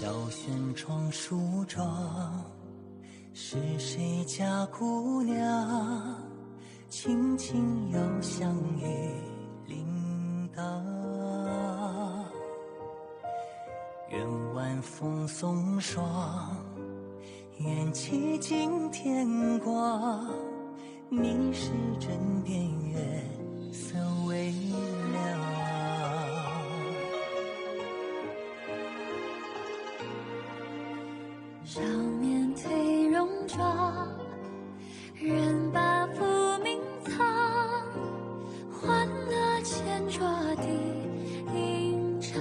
小轩窗梳妆，是谁家姑娘轻轻摇香于铃铛？愿晚风送霜，愿期尽天光，你是枕边月色微凉。少年褪戎装，人把浮名藏，欢乐千桌的吟唱。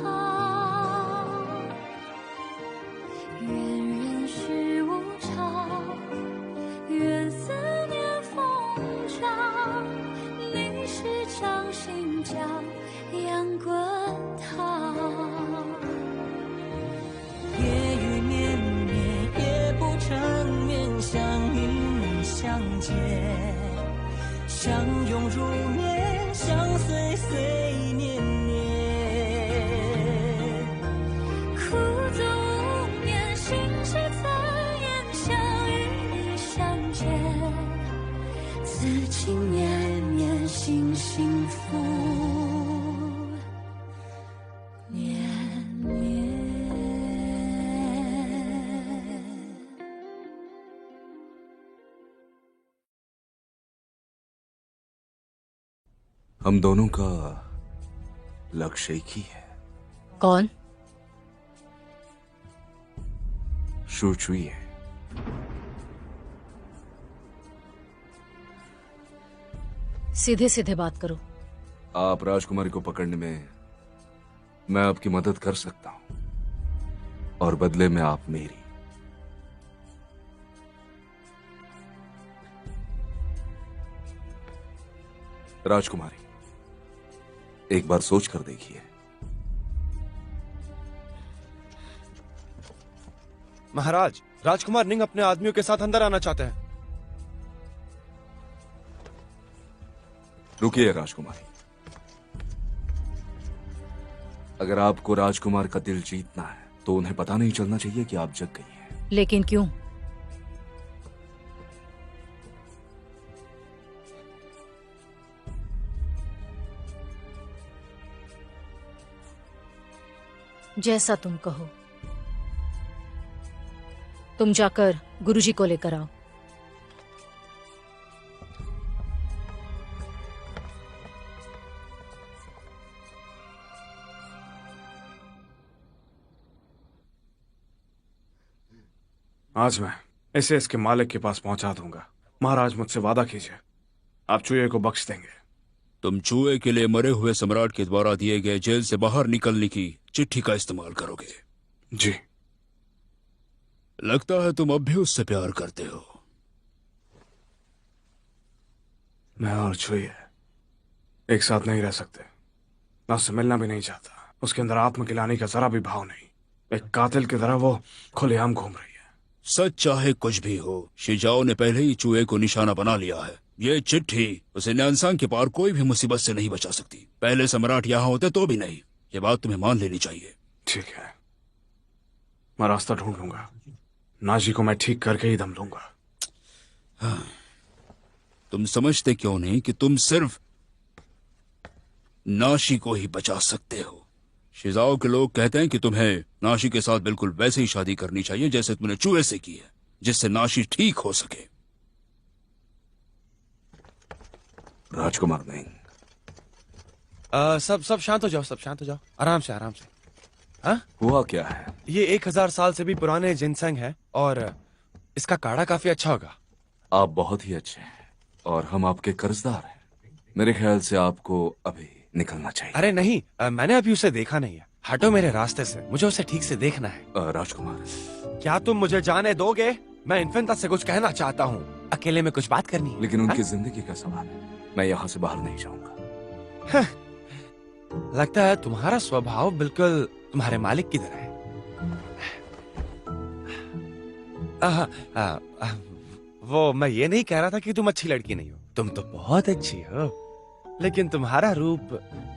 愿人世无常，愿思念风涨，历史掌心江洋滚烫。夜雨绵绵，夜不成眠，相遇相见，相拥如眠，相随随年年。苦足无眠，心事残烟，相遇相见，此情绵绵，心幸福绵绵。हम दोनों का लक्ष्य एक ही है। कौन? शू चुई है। सीधे सीधे बात करो। आप राजकुमारी को पकड़ने में मैं आपकी मदद कर सकता हूं और बदले में आप मेरी। राजकुमारी, एक बार सोच कर देखिए। महाराज, राजकुमार निंग अपने आदमियों के साथ अंदर आना चाहते हैं। रुकिए राजकुमारी, अगर आपको राजकुमार का दिल जीतना है तो उन्हें पता नहीं चलना चाहिए कि आप जग गई हैं। लेकिन क्यों? जैसा तुम कहो। तुम जाकर गुरुजी को लेकर आओ। आज मैं इसे इसके मालिक के पास पहुंचा दूंगा। महाराज, मुझसे वादा कीजिए, आप चूहे को बख्श देंगे। तुम चूहे के लिए मरे हुए सम्राट के द्वारा दिए गए जेल से बाहर निकलने की चिट्ठी का इस्तेमाल करोगे। जी। लगता है तुम अब भी उससे प्यार करते हो। मैं और चूहे एक साथ नहीं रह सकते। मैं उससे मिलना भी नहीं चाहता। उसके अंदर आत्मगिलानी का जरा भी भाव नहीं। एक कातिल की तरह वो खुलेआम घूम रही है। सच चाहे कुछ भी हो, शिजाओ ने पहले ही चूहे को निशाना बना लिया है। ये चिट्ठी उसे न्यानसांग के पार कोई भी मुसीबत से नहीं बचा सकती। पहले सम्राट यहाँ होते तो भी नहीं। ये बात तुम्हें मान लेनी चाहिए। ठीक है, मैं रास्ता ढूंढ लूंगा। नाजी को मैं ठीक करके ही दम लूंगा। हाँ, तुम समझते क्यों नहीं कि तुम सिर्फ नाशी को ही बचा सकते हो। शिजाओ के लोग कहते हैं कि तुम्हें नाशी के साथ बिल्कुल वैसे ही शादी करनी चाहिए जैसे तुमने चूहे से की है, जिससे नाशी ठीक हो सके। राजकुमार नहीं। सब शांत हो जाओ, सब शांत हो जाओ। आराम से, आराम से। हाँ? हुआ क्या है? ये 1000 साल से भी पुराने जिनसंग है और इसका काढ़ा काफी अच्छा होगा। आप बहुत ही अच्छे हैं और हम आपके कर्जदार हैं। मेरे ख्याल से आपको अभी निकलना चाहिए। अरे नहीं, मैंने अभी उसे देखा नहीं है। हटो मेरे रास्ते से, मुझे उसे ठीक से देखना है। राजकुमार, क्या तुम मुझे जाने दोगे? मैं इन्फेंटा से कुछ कहना चाहता हूँ। अकेले में कुछ बात करनी है। लेकिन उनकी जिंदगी का सवाल है। मैं यहाँ से बाहर नहीं जाऊंगा। लगता है तुम्हारा स्वभाव बिल्कुल तुम्हारे मालिक की तरह है। वो मैं ये नहीं कह रहा था कि तुम अच्छी लड़की नहीं हो। तुम तो बहुत अच्छी हो, लेकिन तुम्हारा रूप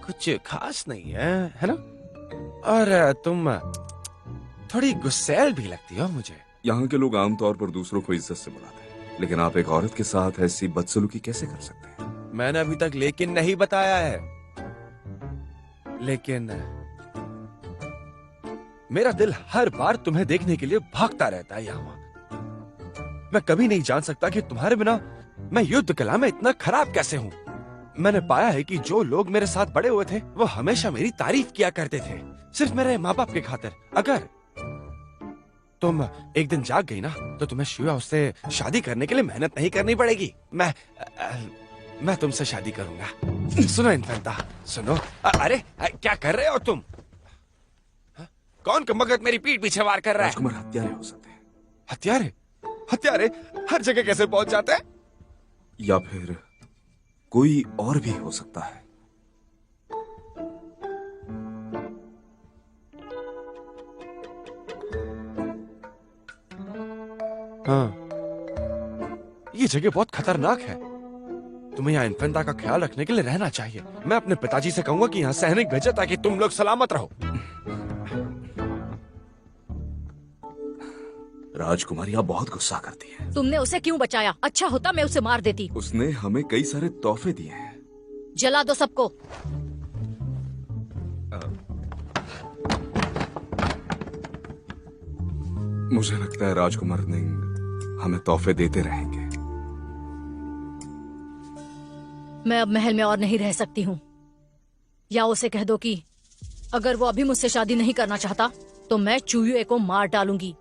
कुछ खास नहीं है, है ना? और थोड़ी गुस्सैल भी लगती हो मुझे। यहाँ के लोग आमतौर पर दूसरों को इज्जत से बुलाते हैं, लेकिन आप एक औरत के साथ ऐसी बदसलूकी कैसे कर सकते हैं? मैंने अभी तक लेकिन नहीं बताया है। लेकिन मेरा दिल हर बार तुम्हें देखने के लिए भागता रहता है यहाँ। मैं कभी नहीं जान सकता कि तुम्हारे बिना मैं युद्ध कला में इतना खराब कैसे हूँ। मैंने पाया है कि जो लोग मेरे साथ बड़े हुए थे वो हमेशा मेरी तारीफ किया करते थे, सिर्फ मेरे माँ बाप के खातिर। अगर तुम एक दिन जाग गई ना तो तुम्हें शिवा उससे शादी करने के लिए मेहनत नहीं करनी पड़ेगी। मैं तुमसे शादी करूंगा। सुनो इन्फेंटा, सुनो। अरे क्या कर रहे हो तुम? कौन कमबख्त मेरी पीठ पीछे वार कर रहा है? राजकुमार, हत्यारे हो सकते हैं। हत्यारे? हत्यारे हर जगह कैसे पहुंच जाते हैं? या फिर कोई और भी हो सकता है। हाँ, ये जगह बहुत खतरनाक है। तुम्हें यहाँ इन्फेंटा का ख्याल रखने के लिए रहना चाहिए। मैं अपने पिताजी से कहूंगा कि यहाँ सैनिक भेजे ताकि तुम लोग सलामत रहो। राजकुमारी, आप बहुत गुस्सा करती है। तुमने उसे क्यों बचाया? अच्छा होता मैं उसे मार देती। उसने हमें कई सारे तोहफे दिए हैं। जला दो सबको। मुझे लगता है राजकुमार निंग हमें तोहफे देते रहेंगे। मैं अब महल में और नहीं रह सकती हूँ। या उसे कह दो कि अगर वो अभी मुझसे शादी नहीं करना चाहता तो मैं चूयुए को मार डालूंगी।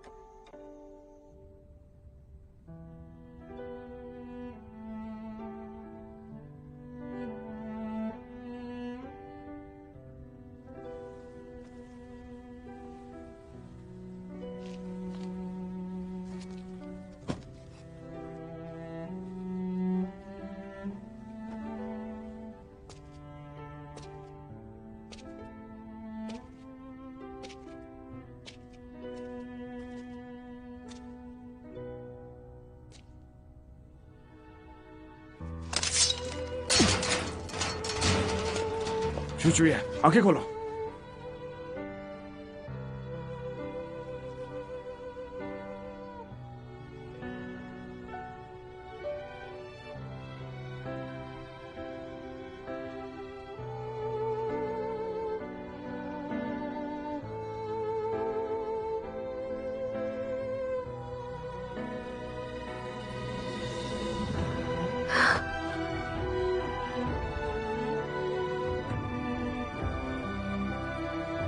चूचुए, आंखें खोलो।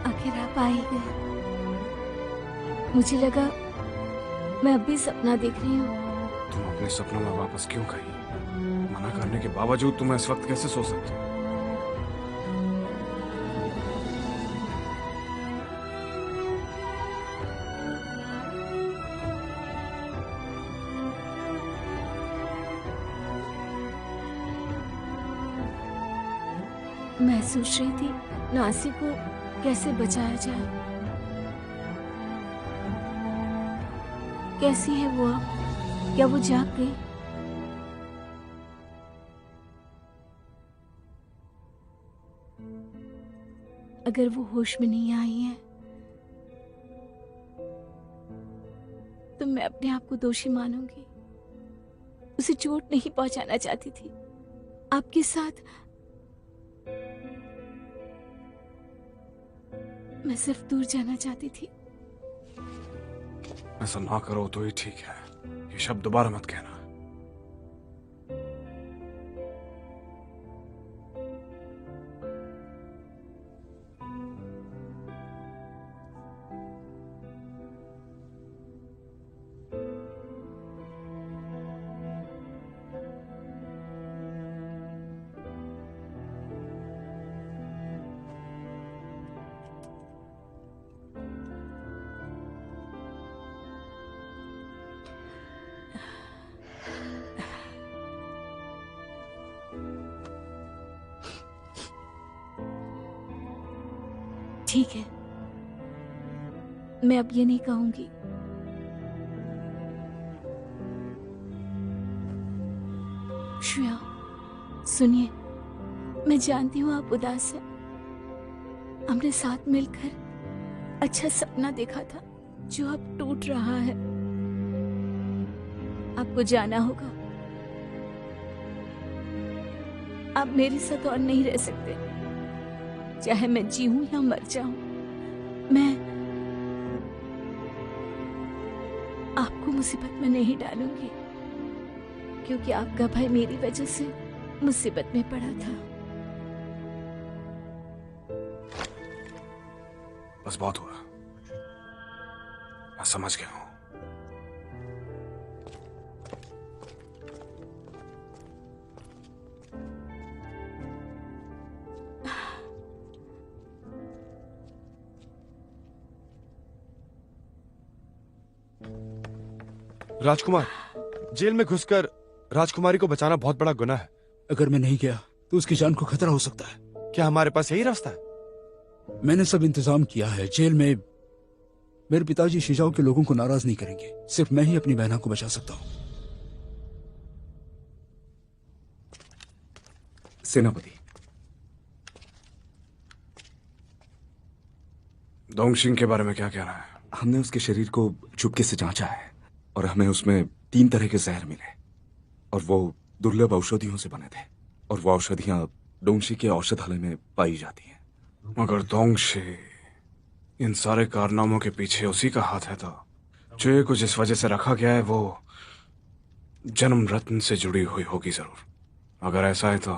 आखिर आप आ ही गए। मुझे लगा मैं अब भी सपना देख रही हूँ। तुम अपने सपनों में वापस क्यों गई? मना करने के बावजूद तुम इस वक्त कैसे सो सकते हो? मैं सोच रही थी नासी को कैसे बचाया जाए। कैसी है वो अब? क्या वो जाग गई? अगर वो होश में नहीं आई है तो मैं अपने आप को दोषी मानूंगी। उसे चोट नहीं पहुंचाना चाहती थी। आपके साथ मैं सिर्फ दूर जाना चाहती थी। ऐसा ना करो तो ही ठीक है। ये शब्द दोबारा मत कहना। ठीक है, मैं अब ये नहीं कहूंगी। श्रेया, सुनिए, मैं जानती हूँ आप उदास हैं। हमने साथ मिलकर अच्छा सपना देखा था। जो अब टूट रहा है। आपको जाना होगा। आप मेरे साथ और नहीं रह सकते, चाहे मैं जीऊं या मर जाऊं। मैं आपको मुसीबत में नहीं डालूंगी, क्योंकि आपका भाई मेरी वजह से मुसीबत में पड़ा था। बस बहुत हुआ, मैं समझ गया हूं। राजकुमार, जेल में घुसकर राजकुमारी को बचाना बहुत बड़ा गुनाह है। अगर मैं नहीं गया तो उसकी जान को खतरा हो सकता है। क्या हमारे पास यही रास्ता है? मैंने सब इंतजाम किया है। जेल में मेरे पिताजी शिजाओ के लोगों को नाराज नहीं करेंगे। सिर्फ मैं ही अपनी बहना को बचा सकता हूँ। सेनापति, डोंगशिंग के बारे में क्या कहना है? हमने उसके शरीर को चुपके से जांचा है और हमें उसमें 3 तरह के जहर मिले और वो दुर्लभ औषधियों से बने थे और वो औषधियां डोंगशी के औषधालय में पाई जाती हैं। मगर डोंगशी इन सारे कारनामों के पीछे उसी का हाथ है, तो चुए को जिस वजह से रखा गया है वो जन्म रत्न से जुड़ी हुई होगी जरूर। अगर ऐसा है तो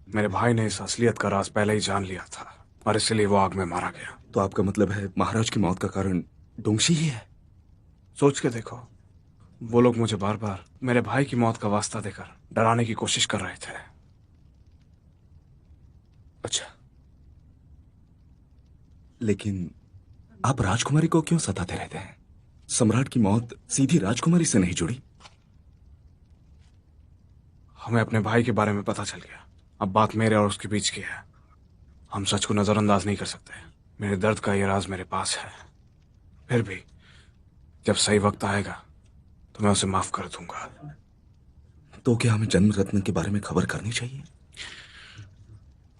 मेरे भाई ने इस असलियत का राज पहले ही जान लिया था और इसलिए वो आग में मारा गया। तो आपका मतलब है महाराज की मौत का कारण डोंगशी ही है? सोच के देखो, वो लोग मुझे बार बार मेरे भाई की मौत का वास्ता देकर डराने की कोशिश कर रहे थे। अच्छा, लेकिन आप राजकुमारी को क्यों सताते रहते हैं? सम्राट की मौत सीधी राजकुमारी से नहीं जुड़ी। हमें अपने भाई के बारे में पता चल गया। अब बात मेरे और उसके बीच की है। हम सच को नजरअंदाज नहीं कर सकते। मेरे दर्द का ये राज मेरे पास है। फिर भी जब सही वक्त आएगा तो मैं उसे माफ कर दूंगा। तो क्या हमें जन्म रत्न के बारे में खबर करनी चाहिए?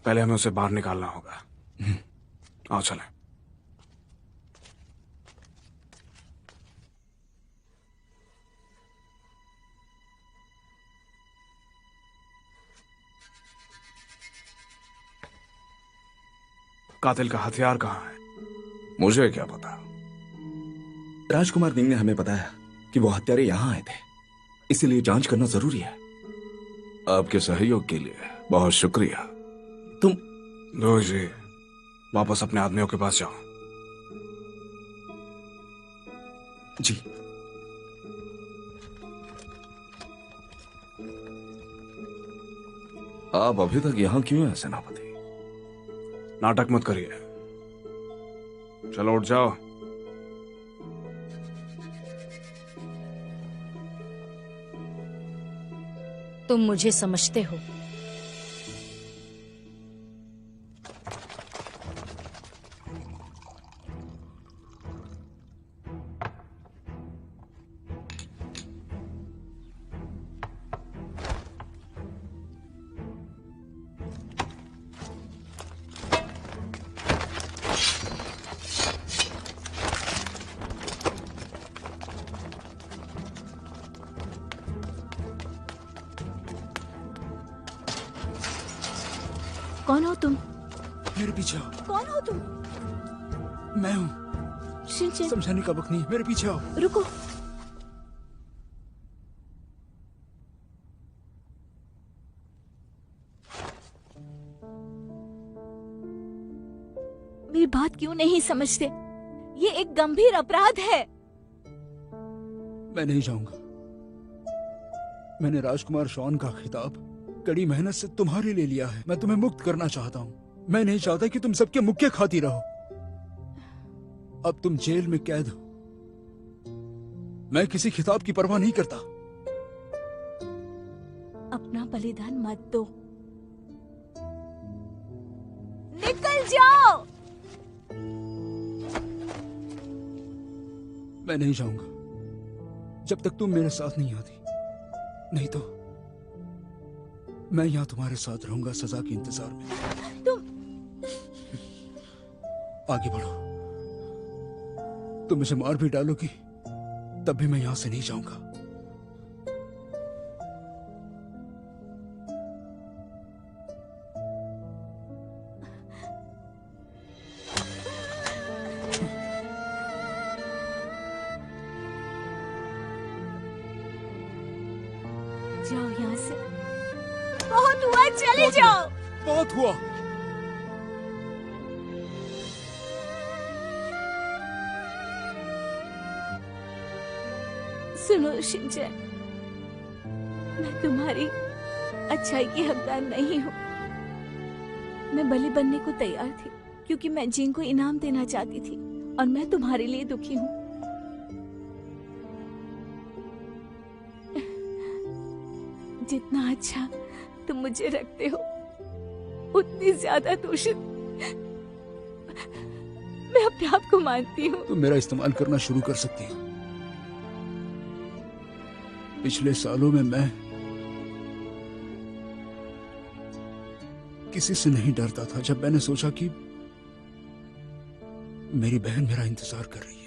पहले हमें उसे बाहर निकालना होगा। आओ चलें। कातिल का हथियार कहाँ है? मुझे क्या पता। राजकुमार सिंह ने हमें बताया कि वो हत्यारे यहां आए थे, इसीलिए जांच करना जरूरी है। आपके सहयोग के लिए बहुत शुक्रिया। तुम दो जी, वापस अपने आदमियों के पास जाओ। जी। आप अभी तक यहां क्यों हैं सेनापति? नाटक मत करिए, चलो उठ जाओ। तुम मुझे समझते हो? कौन हो तुम? मेरे पीछे आओ। कौन हो तुम? मैं हूँ। शिनचेन, समझाने का वक्त नहीं, मेरे पीछे आओ। रुको। मेरी बात क्यों नहीं समझते? ये एक गंभीर अपराध है। मैं नहीं जाऊंगा। मैंने राजकुमार शॉन का खिताब कड़ी मेहनत से तुम्हारे लिए लिया है। मैं तुम्हें मुक्त करना चाहता हूँ। मैं नहीं चाहता कि तुम सबके मुक्के खाती रहो। अब तुम जेल में कैद हो। मैं किसी खिताब की परवाह नहीं करता। अपना बलिदान मत दो। निकल जाओ। मैं नहीं जाऊंगा जब तक तुम मेरे साथ नहीं आती। नहीं तो मैं यहां तुम्हारे साथ रहूंगा सजा के इंतजार में। तुम आगे बढ़ो। तुम मुझे मार भी डालोगी तब भी मैं यहां से नहीं जाऊंगा। जाओ यहाँ से। बहुत हुआ, चले जाओ। बहुत हुआ। सुनो शिनचैन, मैं तुम्हारी अच्छाई की हकदार नहीं हूँ। मैं बलि बनने को तैयार थी क्योंकि मैं जिन को इनाम देना चाहती थी, और मैं तुम्हारे लिए दुखी हूँ। जितना अच्छा तुम मुझे रखते हो, उतनी ज्यादा दूषित मैं अपने आप को मानती हूँ। तुम मेरा इस्तेमाल करना शुरू कर सकती हो। पिछले सालों में मैं किसी से नहीं डरता था जब मैंने सोचा कि मेरी बहन मेरा इंतजार कर रही है।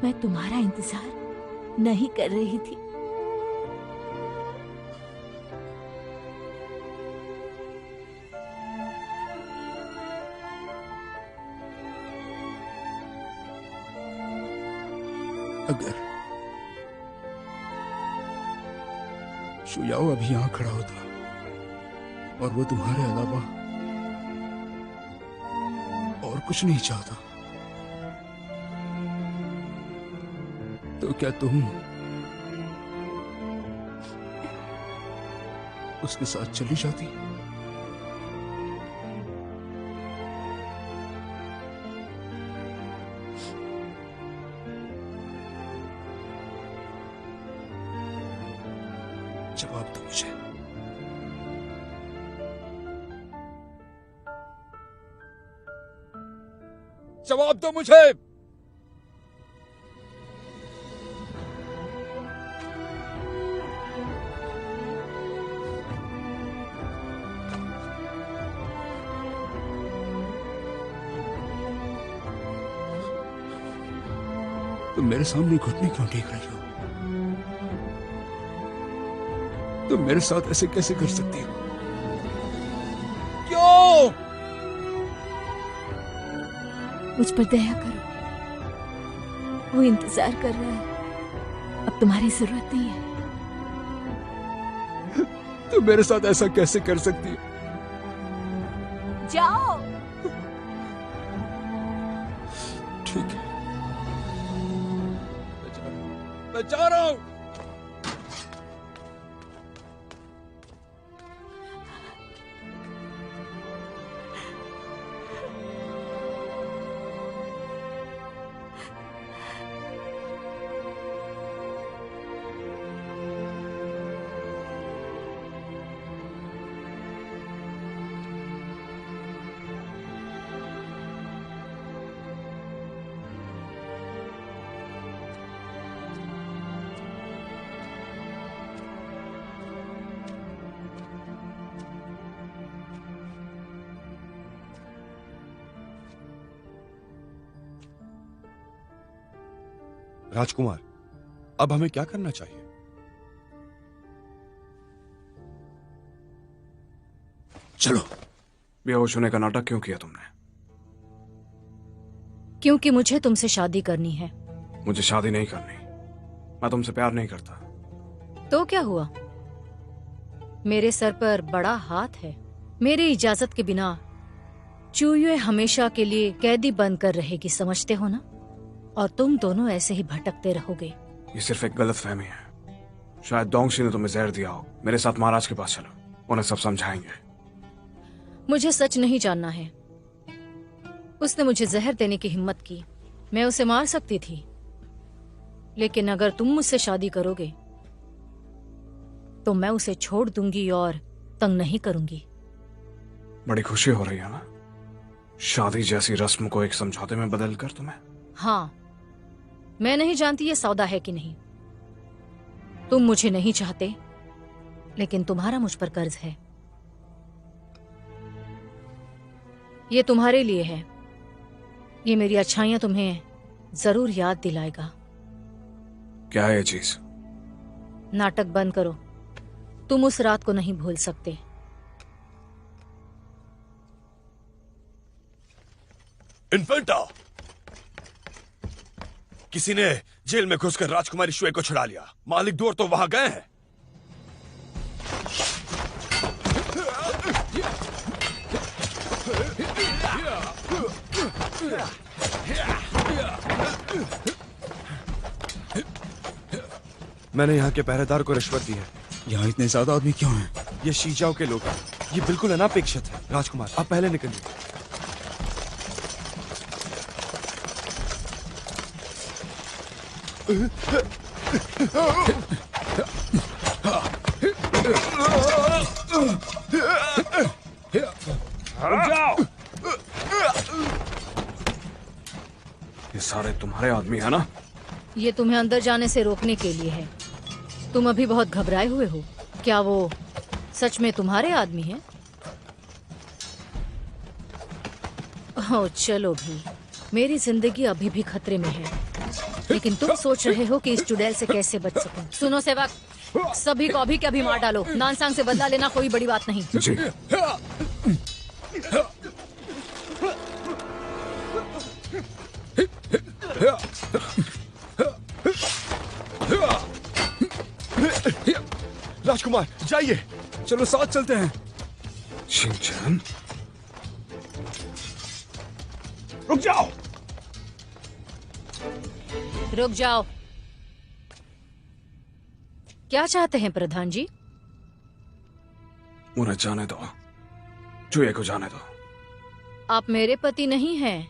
मैं तुम्हारा इंतजार नहीं कर रही थी। अगर शुयाओ अभी यहां खड़ा होता और वो तुम्हारे अलावा और कुछ नहीं चाहता, तो क्या तुम उसके साथ चली जाती? जवाब दो मुझे। जवाब दो मुझे। तुम मेरे सामने घुटने क्यों टेक रही हो? तुम मेरे साथ ऐसे कैसे कर सकती हो? क्यों? मुझ पर दया करो, वो इंतजार कर रहा है। अब तुम्हारी जरूरत नहीं है। तुम मेरे साथ ऐसा कैसे कर सकती हो? जाओ। ठीक है, मैं जा रहा हूं। राजकुमार, अब हमें क्या करना चाहिए? चलो। बेहोश होने का नाटक क्यों किया तुमने? क्योंकि मुझे तुमसे शादी करनी है। मुझे शादी नहीं करनी। मैं तुमसे प्यार नहीं करता। तो क्या हुआ? मेरे सर पर बड़ा हाथ है। मेरी इजाजत के बिना चूयुए हमेशा के लिए कैदी बनकर रहेगी, समझते हो ना? और तुम दोनों ऐसे ही भटकते रहोगे। ये सिर्फ एक गलतफहमी है। शायद डोंगशी ने तुम्हें जहर दिया हो। मेरे साथ महाराज के पास चलो, उन्हें सब समझाएंगे। मुझे सच नहीं जानना है। उसने मुझे जहर देने की हिम्मत की। मैं उसे मार सकती थी, लेकिन अगर तुम मुझसे शादी करोगे तो मैं उसे छोड़ दूंगी और तंग नहीं करूंगी। बड़ी खुशी हो रही है ना, शादी जैसी रस्म को एक समझौते में बदल कर तुम्हें? हाँ, मैं नहीं जानती ये सौदा है कि नहीं। तुम मुझे नहीं चाहते, लेकिन तुम्हारा मुझ पर कर्ज है। ये तुम्हारे लिए है। ये मेरी अच्छाइयां तुम्हें जरूर याद दिलाएगा। क्या है ये चीज? नाटक बंद करो। तुम उस रात को नहीं भूल सकते। इन्फेंटा, किसी ने जेल में घुसकर राजकुमारी शुए को छुड़ा लिया। मालिक दूर तो वहां गए हैं। मैंने यहाँ के पहरेदार को रिश्वत दी है। यहाँ इतने ज्यादा आदमी क्यों हैं? ये शीजाओ के लोग हैं। ये बिल्कुल अनापेक्षित है। राजकुमार, आप पहले निकलिए। जाओ। ये सारे तुम्हारे आदमी है ना? ये तुम्हें अंदर जाने से रोकने के लिए है। तुम अभी बहुत घबराए हुए हो। क्या वो सच में तुम्हारे आदमी हैं? ओह, चलो भी। मेरी जिंदगी अभी भी खतरे में है, लेकिन तुम सोच रहे हो कि इस चुड़ैल से कैसे बच सकूं। सुनो सेवक, सभी को अभी के अभी मार डालो। नानसांग से बदला लेना कोई बड़ी बात नहीं। जी। राजकुमार, जाइए। चलो साथ चलते हैं। शिनचैन, रुक जाओ। रुक जाओ। क्या चाहते हैं प्रधान जी? उन्हें जाने दो। चूहे को जाने दो। आप मेरे पति नहीं हैं,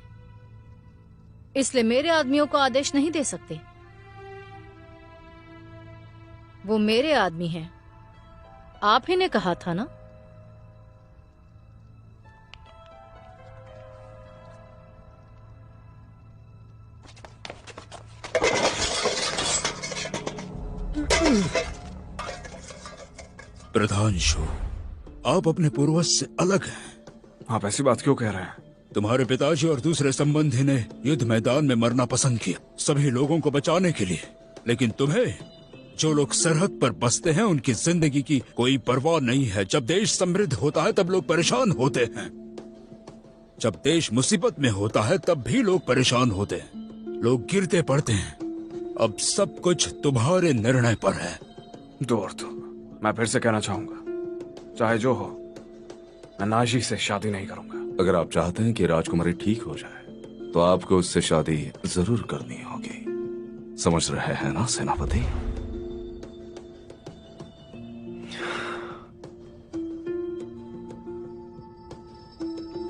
इसलिए मेरे आदमियों को आदेश नहीं दे सकते। वो मेरे आदमी हैं। आप ही ने कहा था ना? प्रधान शो, आप अपने पूर्वज से अलग हैं। आप ऐसी बात क्यों कह रहे हैं? तुम्हारे पिताजी और दूसरे संबंधी ने युद्ध मैदान में मरना पसंद किया, सभी लोगों को बचाने के लिए। लेकिन तुम्हें, जो लोग सरहद पर बसते हैं, उनकी जिंदगी की कोई परवाह नहीं है। जब देश समृद्ध होता है तब लोग परेशान होते हैं। जब देश मुसीबत में होता है तब भी लोग परेशान होते हैं। लोग गिरते पड़ते हैं। अब सब कुछ तुम्हारे निर्णय पर है। दूर तो मैं फिर से कहना चाहूंगा, चाहे जो हो, मैं नाजी से शादी नहीं करूंगा। अगर आप चाहते हैं कि राजकुमारी ठीक हो जाए तो आपको उससे शादी जरूर करनी होगी। समझ रहे हैं ना सेनापति?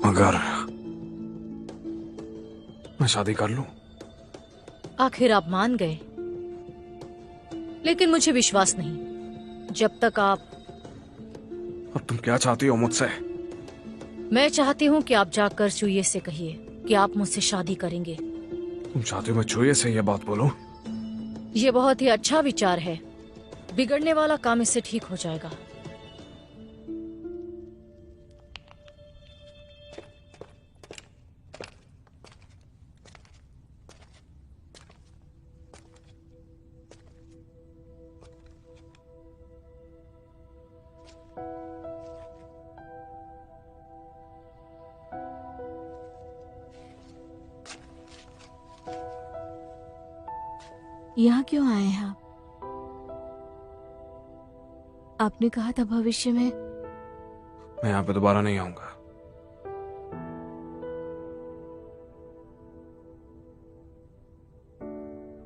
मगर मैं शादी कर लूं? आखिर आप मान गए, लेकिन मुझे विश्वास नहीं जब तक आप। अब तुम क्या चाहती हो मुझसे? मैं चाहती हूँ कि आप जाकर चूये से कहिए कि आप मुझसे शादी करेंगे। तुम चाहती हो मैं चूहे से ये बात बोलूं? ये बहुत ही अच्छा विचार है। बिगड़ने वाला काम इससे ठीक हो जाएगा। यहाँ क्यों आए हैं आप? आपने कहा था भविष्य में। मैं यहाँ पे दोबारा नहीं आऊंगा।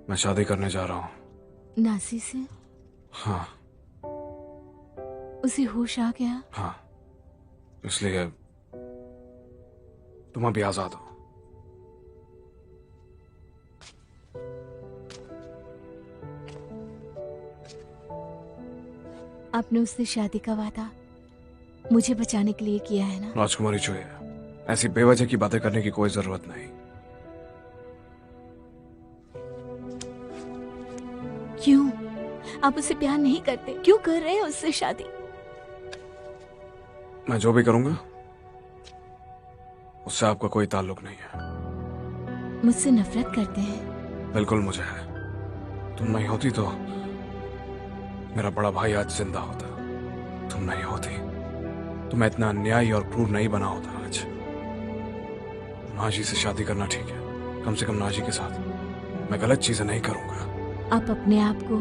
मैं शादी करने जा रहा हूँ। नासी से? हाँ। उसे होश आ गया? हाँ, इसलिए तुम अभी आजाद हो। आपने उससे शादी का वादा मुझे बचाने के लिए किया है ना? राजकुमारी चूहे, ऐसी बेवजह की बातें करने की कोई जरूरत नहीं। क्यों? आप उससे प्यार नहीं करते, क्यों कर रहे हैं उससे शादी? मैं जो भी करूंगा उससे आपका कोई ताल्लुक नहीं है। मुझसे नफरत करते हैं? बिल्कुल मुझे है। तुम नहीं होती तो मेरा बड़ा भाई आज जिंदा होता। तुम नहीं होती तो मैं इतना अन्यायी और क्रूर नहीं बना होता आज। नाजी से शादी करना ठीक है, कम से कम नाजी के साथ मैं गलत चीजें नहीं करूंगा। आप अपने आप को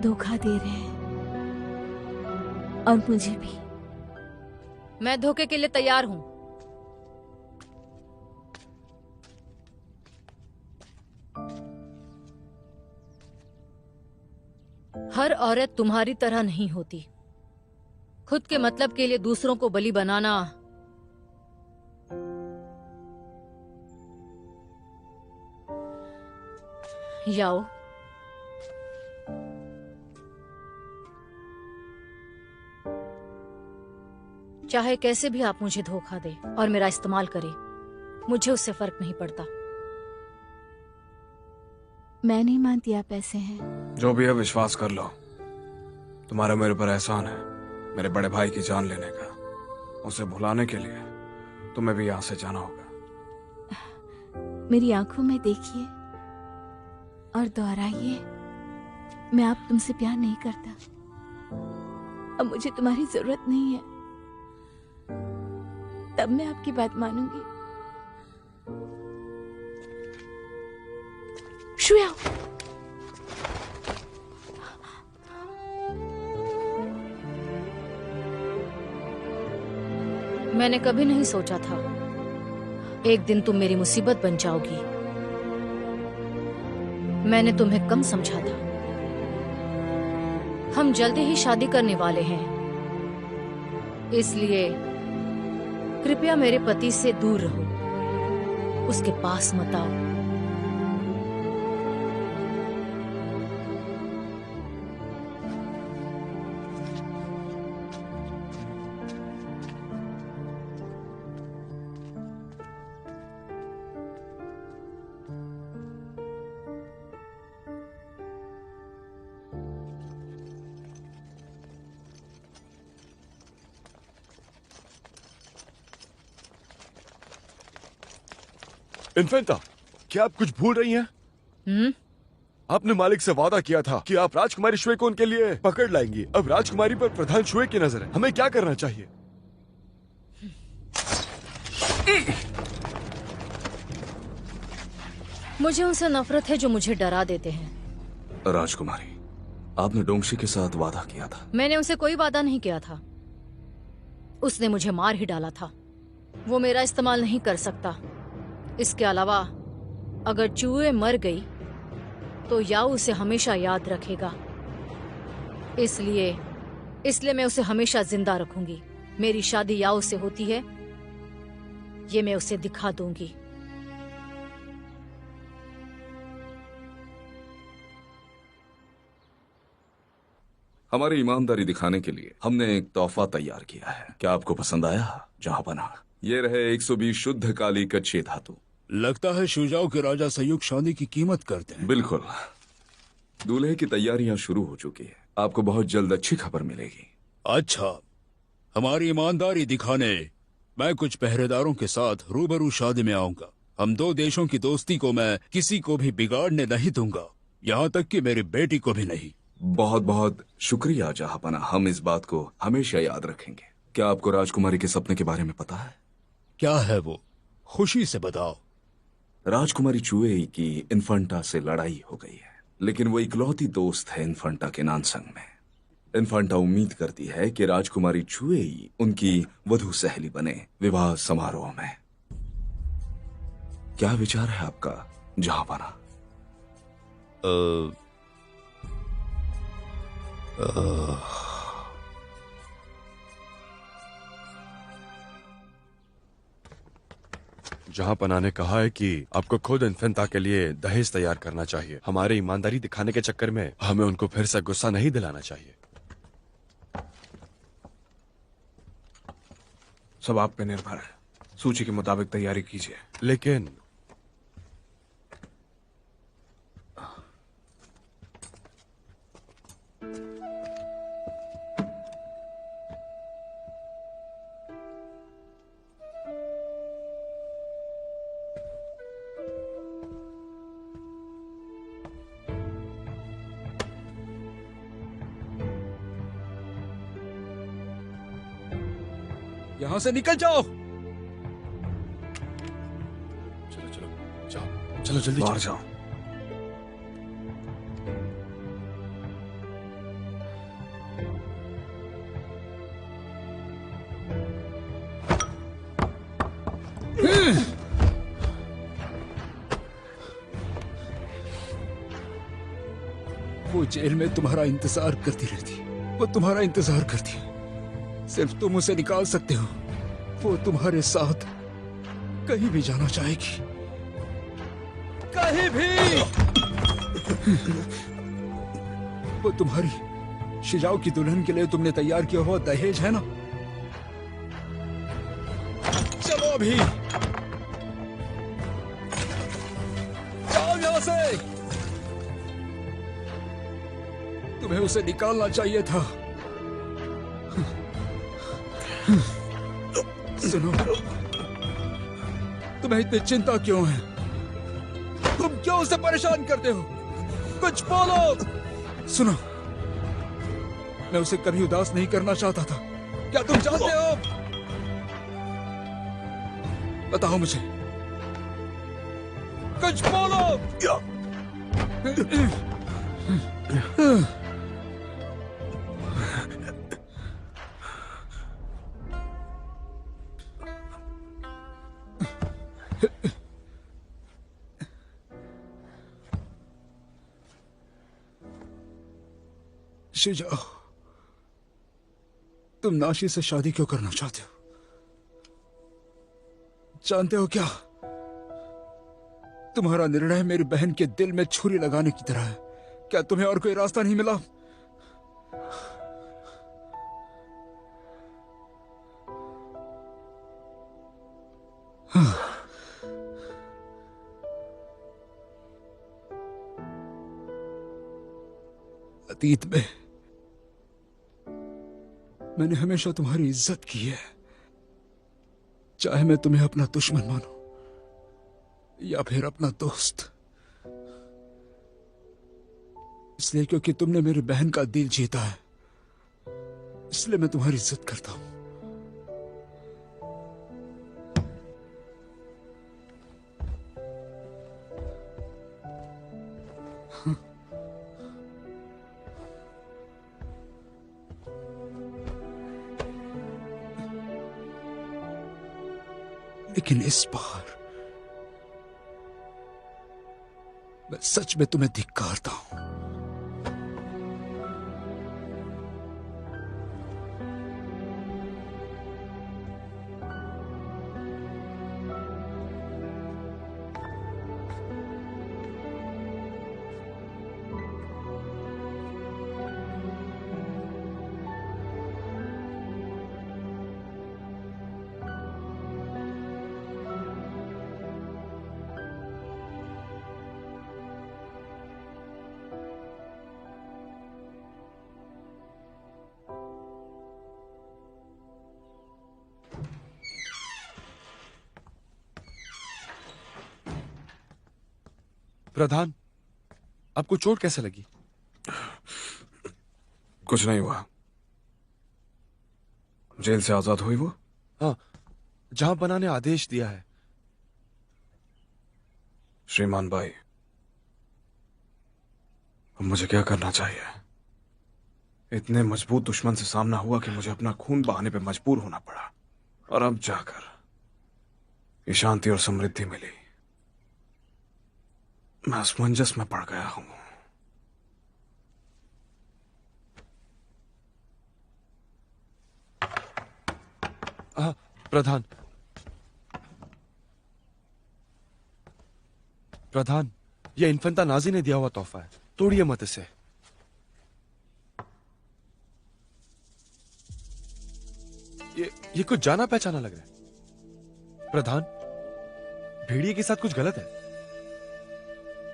धोखा दे रहे हैं और मुझे भी। मैं धोखे के लिए तैयार हूं। हर औरत तुम्हारी तरह नहीं होती। खुद के मतलब के लिए दूसरों को बलि बनाना याओ, चाहे कैसे भी आप मुझे धोखा दे और मेरा इस्तेमाल करे, मुझे उससे फर्क नहीं पड़ता। मैं नहीं मानती आप ऐसे हैं। जो भी है विश्वास कर लो, तुम्हारा मेरे पर एहसान है मेरे बड़े भाई की जान लेने का। उसे भुलाने के लिए तुम्हें भी यहां से जाना होगा। मेरी आंखों में देखिए और दोहराइए, मैं आप तुमसे प्यार नहीं करता। अब मुझे तुम्हारी जरूरत नहीं है, तब मैं आपकी बात मानूंगी। शुया, मैंने कभी नहीं सोचा था एक दिन तुम मेरी मुसीबत बन जाओगी। मैंने तुम्हें कम समझा था। हम जल्दी ही शादी करने वाले हैं, इसलिए कृपया मेरे पति से दूर रहो, उसके पास मत आओ। इन्फेंटा, क्या आप कुछ भूल रही हैं? आपने मालिक से वादा किया था कि आप राजकुमारी शुए को उनके लिए पकड़ लाएंगी। अब राजकुमारी पर प्रधान शुए की नजर है। हमें क्या करना चाहिए? मुझे उनसे नफरत है जो मुझे डरा देते हैं। राजकुमारी, आपने डोंगशी के साथ वादा किया था। मैंने उनसे कोई वादा नहीं किया था। उसने मुझे मार ही डाला था। वो मेरा इस्तेमाल नहीं कर सकता। इसके अलावा अगर चूहे मर गई तो याओ उसे हमेशा याद रखेगा। इसलिए मैं उसे हमेशा जिंदा रखूंगी। मेरी शादी याओ से होती है, ये मैं उसे दिखा दूंगी। हमारी ईमानदारी दिखाने के लिए हमने एक तोहफा तैयार किया है। क्या आपको पसंद आया जहांपना? ये रहे 120 शुद्ध काली कच्ची धातु। लगता है शुजाओ के राजा संयुक्त शादी की कीमत करते हैं। बिल्कुल। दूल्हे की तैयारियां शुरू हो चुकी है। आपको बहुत जल्द अच्छी खबर मिलेगी। अच्छा, हमारी ईमानदारी दिखाने मैं कुछ पहरेदारों के साथ रूबरू शादी में आऊंगा। हम दो देशों की दोस्ती को मैं किसी को भी बिगाड़ने नहीं दूंगा, यहाँ तक कि मेरी बेटी को भी नहीं। बहुत बहुत शुक्रिया जहांपना, हम इस बात को हमेशा याद रखेंगे। क्या आपको राजकुमारी के सपने के बारे में पता है? क्या है वो? खुशी से बताओ। राजकुमारी चुएई की इन्फंटा से लड़ाई हो गई है, लेकिन वो इकलौती दोस्त है इन्फंटा के नानसंग में। इन्फंटा उम्मीद करती है कि राजकुमारी चुएई उनकी वधू सहेली बने विवाह समारोह में। क्या विचार है आपका जहांपना? जहांपना ने कहा है कि आपको खुद इन्फेंटा के लिए दहेज तैयार करना चाहिए। हमारी ईमानदारी दिखाने के चक्कर में हमें उनको फिर से गुस्सा नहीं दिलाना चाहिए। सब आप पे निर्भर है। सूची के मुताबिक तैयारी कीजिए। लेकिन यहां से निकल जाओ। चलो चलो जाओ, चलो जल्दी बाहर जाओ। जाओ। वो जेल में तुम्हारा इंतजार करती रहती, वो तुम्हारा इंतजार करती है। सिर्फ तुम उसे निकाल सकते हो। वो तुम्हारे साथ कहीं भी जाना चाहेगी, कहीं भी। वो तुम्हारी शिजाओ की दुल्हन के लिए तुमने तैयार किया हुआ दहेज है ना। चलो अभी जाओ यहां से। तुम्हें उसे निकालना चाहिए था। सुनो, तुम्हें इतनी चिंता क्यों है? तुम क्यों उसे परेशान करते हो? कुछ बोलो। सुनो, मैं उसे कभी उदास नहीं करना चाहता था। क्या तुम जानते हो? बताओ मुझे, कुछ बोलो। शिजाओ, तुम नाशी से शादी क्यों करना चाहते हो? जानते हो क्या, तुम्हारा निर्णय मेरी बहन के दिल में छुरी लगाने की तरह है। क्या तुम्हें और कोई रास्ता नहीं मिला? अतीत में मैंने हमेशा तुम्हारी इज्जत की है, चाहे मैं तुम्हें अपना दुश्मन मानूं या फिर अपना दोस्त। इसलिए क्योंकि तुमने मेरी बहन का दिल जीता है, इसलिए मैं तुम्हारी इज्जत करता हूं। लेकिन इस बार मैं सच में तुम्हें धिक्कारता हूं। प्रधान, आपको चोट कैसे लगी? कुछ नहीं हुआ। जेल से आजाद हुई वो? हाँ, जहां बना ने आदेश दिया है। श्रीमान भाई, अब मुझे क्या करना चाहिए? इतने मजबूत दुश्मन से सामना हुआ कि मुझे अपना खून बहाने पे मजबूर होना पड़ा, और अब जाकर ये शांति और समृद्धि मिली। मैं असमंजस में पड़ गया हूं। प्रधान, प्रधान, ये इन्फेंटा नाजी ने दिया हुआ तोहफा है, तोड़िए मत इसे। ये कुछ जाना पहचाना लग रहा है। प्रधान, भेड़िए के साथ कुछ गलत है।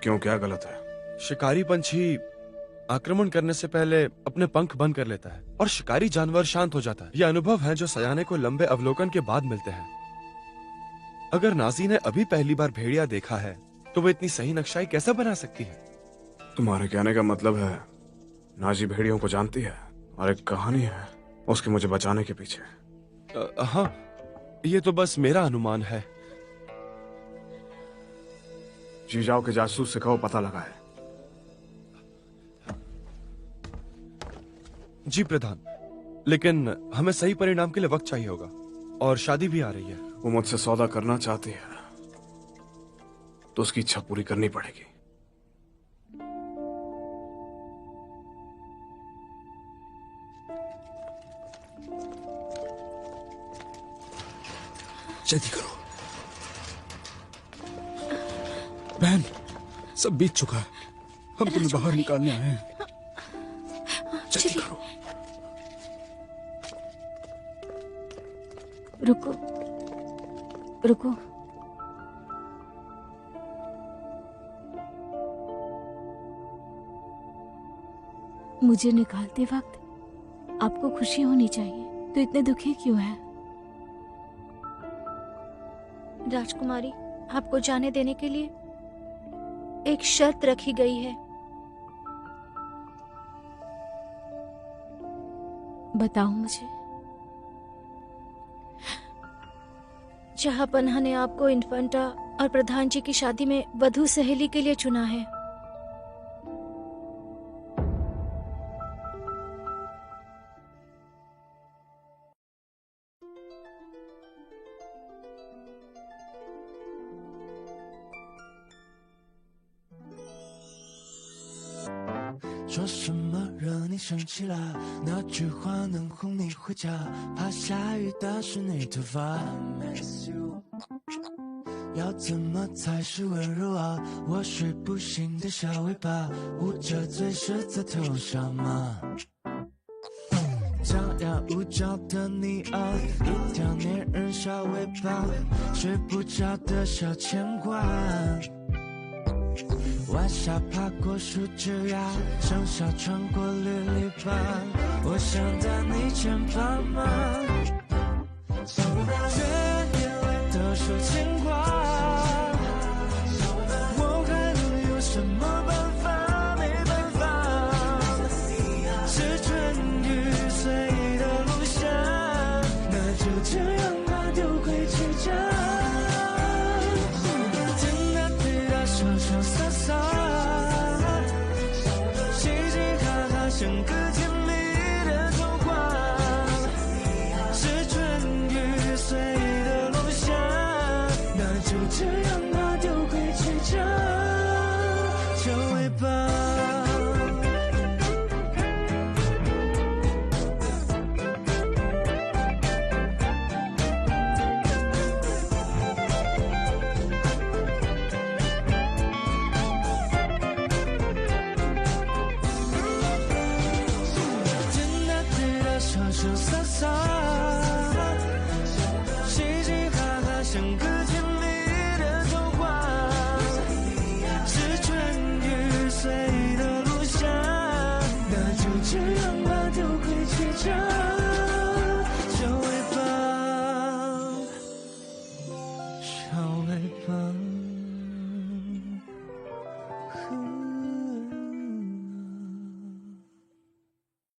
क्यों, क्या गलत है? शिकारी पंछी आक्रमण करने से पहले अपने पंख बंद कर लेता है और शिकारी जानवर शांत हो जाता है। ये अनुभव है जो सयाने को लंबे अवलोकन के बाद मिलते हैं। अगर नाजी ने अभी पहली बार भेड़िया देखा है तो वो इतनी सही नक्शाई कैसे बना सकती है? तुम्हारे कहने का मतलब है नाजी भेड़ियों को जानती है और एक कहानी है उसके मुझे बचाने के पीछे। हाँ, ये तो बस मेरा अनुमान है। जीजाओ के जासूस से कहो पता लगाए। जी प्रधान, लेकिन हमें सही परिणाम के लिए वक्त चाहिए होगा और शादी भी आ रही है। वो मुझसे सौदा करना चाहती है तो उसकी इच्छा पूरी करनी पड़ेगी। जल्दी करो बहन, सब बीत चुका है। हम तुम्हें बाहर निकालने आए हैं। जल्दी करो। रुको रुको, मुझे निकालते वक्त आपको खुशी होनी चाहिए, तो इतने दुखी क्यों हैं? राजकुमारी, आपको जाने देने के लिए एक शर्त रखी गई है। बताओ मुझे। जहांपनाह ने आपको इन्फेंटा और प्रधान जी की शादी में वधू सहेली के लिए चुना है।说什么惹你生气了？那句话能哄你回家？怕下雨打湿你头发。要怎么才是温柔啊？我睡不醒的小尾巴，捂着嘴是在偷笑吗？张牙舞爪的你啊，一条粘人小尾巴，睡不着的小牵挂。晚霞爬过树枝呀，盛夏穿过绿篱笆，我想在你肩膀吗？却眼泪的手牵挂，我还能有什么办法？没办法，是春雨随意的落下，那就这样吧，丢回去家。听他对他说说洒洒，嘻嘻哈哈像个甜蜜的童话，是春雨随意的落下，那就这样吧，丢回去家，小尾巴。说洒洒，嘻嘻哈哈像个甜蜜的童话，是春雨随意的落下，那就这样吧。